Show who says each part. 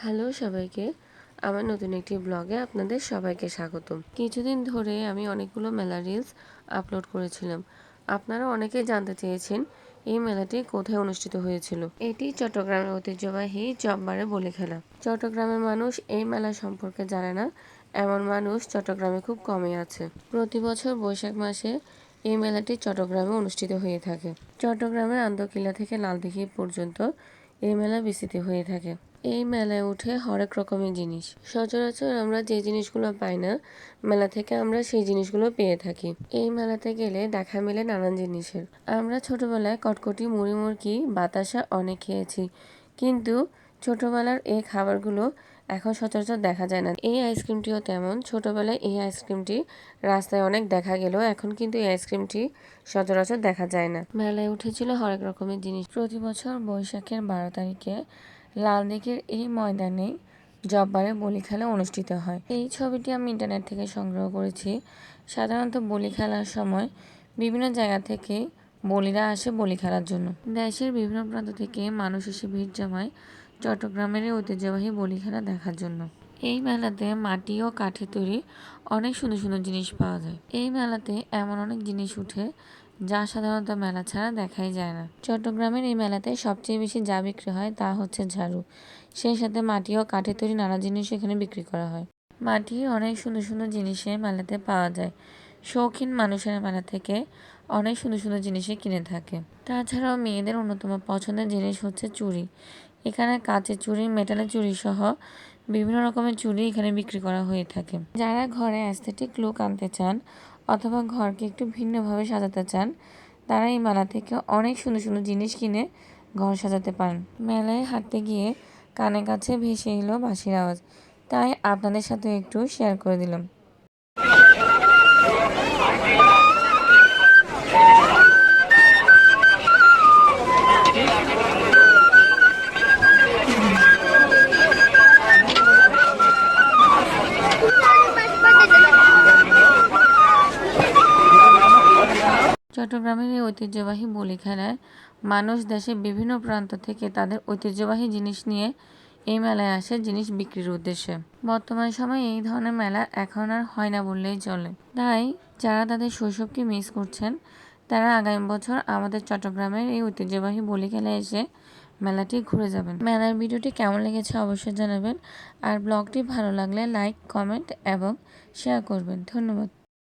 Speaker 1: Hello সবাইকে, আমার নতুন একটি ব্লগে আপনাদের সবাইকে স্বাগতম। কিছুদিন ধরে আমি অনেকগুলো মেলা রিলস আপলোড করেছিলাম। আপনারা অনেকেই জানতে চেয়েছেন এই মেলাটি কোথায় অনুষ্ঠিত হয়েছিল। এটি চট্টগ্রামের ঐতিহ্যবাহী জব্বারে বলি খেলা। চট্টগ্রামের মানুষ এই মেলা সম্পর্কে জানে না এমন মানুষ চট্টগ্রামে খুব কমই আছে। প্রতি বছর বৈশাখ মাসে এই মেলাটি চট্টগ্রামে অনুষ্ঠিত হয়ে থাকে। চট্টগ্রামের আন্দরকিল্লা থেকে লালদিঘি পর্যন্ত এই মেলা বিস্তৃত হয়ে থাকে। এই মেলায় উঠে হরেক রকমের জিনিস। সচরাচর আমরা যে জিনিসগুলো পাই না, মেলা থেকে আমরা সেই জিনিসগুলো পেয়ে থাকি। এই মেলাতে গেলে দেখা মেলে নানান জিনিসের। আমরা ছোটবেলায় কটকটি, মুড়ি, মুড়কি, বাতাসা অনেক খেয়েছি, কিন্তু ছোটবেলার এই খাবারগুলো এখন সচরাচর দেখা যায় না। এই আইসক্রিমটিও তেমন। ছোটবেলায় এই আইসক্রিমটি রাস্তায় অনেক দেখা গেল, এখন কিন্তু এই আইসক্রিমটি সচরাচর দেখা যায় না। মেলায় উঠেছিল হরেক রকমের জিনিস। প্রতি বছর বৈশাখের 12 তারিখে লালদিঘির এই ময়দানে জব্বারে বলি খেলা অনুষ্ঠিত হয়। এই ছবিটি আমি ইন্টারনেট থেকে সংগ্রহ করেছি। সাধারণত বলি খেলার সময় বিভিন্ন জায়গা থেকে বলিরা আসে বলি খেলার জন্য। দেশের বিভিন্ন প্রান্ত থেকে মানুষ এসে ভিড় জমায় চট্টগ্রামের এই ঐতিহ্যবাহী বলি খেলা দেখার জন্য। এই মেলাতে মাটি ও কাঠে তৈরি অনেক সুন্দর সুন্দর জিনিস পাওয়া যায়। এই মেলাতে এমন অনেক জিনিস উঠে যা সাধারণত মেলা ছাড়া দেখাই যায় না। চট্টগ্রামের এই মেলাতে সবচেয়ে বেশি যা বিক্রি হয় তা হচ্ছে ঝাড়ু। সেই সাথে মাটি ও কাঠে তৈরি নানা জিনিস এখানে বিক্রি করা হয়। মাটির অনেক সুন্দর সুন্দর জিনিসে মেলাতে পাওয়া যায়। শৌখিন মানুষের মেলা থেকে অনেক সুন্দর সুন্দর জিনিসই কিনে থাকে। তাছাড়াও মেয়েদের অন্যতম পছন্দের জিনিস হচ্ছে চুড়ি। এখানে কাচের চুড়ি, মেটালের চুড়ি সহ বিভিন্ন রকমের চুড়ি এখানে বিক্রি করা হয়ে থাকে। যারা ঘরে অ্যাস্থেটিক লুক আনতে চান অথবা ঘরকে একটু ভিন্নভাবে সাজাতে চান, তারা এই মেলা থেকে অনেক সুন্দর সুন্দর জিনিস কিনে ঘর সাজাতে পারেন। মেলায় হাঁটতে গিয়ে কানে কাছে ভেসে এলো বাঁশির আওয়াজ, তাই আপনাদের সাথে একটু শেয়ার করে দিলাম। চট্টগ্রামের এই ঐতিহ্যবাহী বলি খেলায় মানুষ দেশের বিভিন্ন প্রান্ত থেকে তাদের ঐতিহ্যবাহী জিনিস নিয়ে এই মেলায় আসে জিনিস বিক্রির উদ্দেশ্যে। বর্তমান সময়ে এই ধরনের মেলা এখন আর হয় না বললেই চলে। তাই যারা তাদের শৈশবকে মিস করছেন, তারা আগামী বছর আমাদের চট্টগ্রামের এই ঐতিহ্যবাহী বলি খেলায় এসে মেলাটি ঘুরে যাবেন। মেলার ভিডিওটি কেমন লেগেছে অবশ্যই জানাবেন। আর ব্লগটি ভালো লাগলে লাইক, কমেন্ট এবং শেয়ার করবেন। ধন্যবাদ।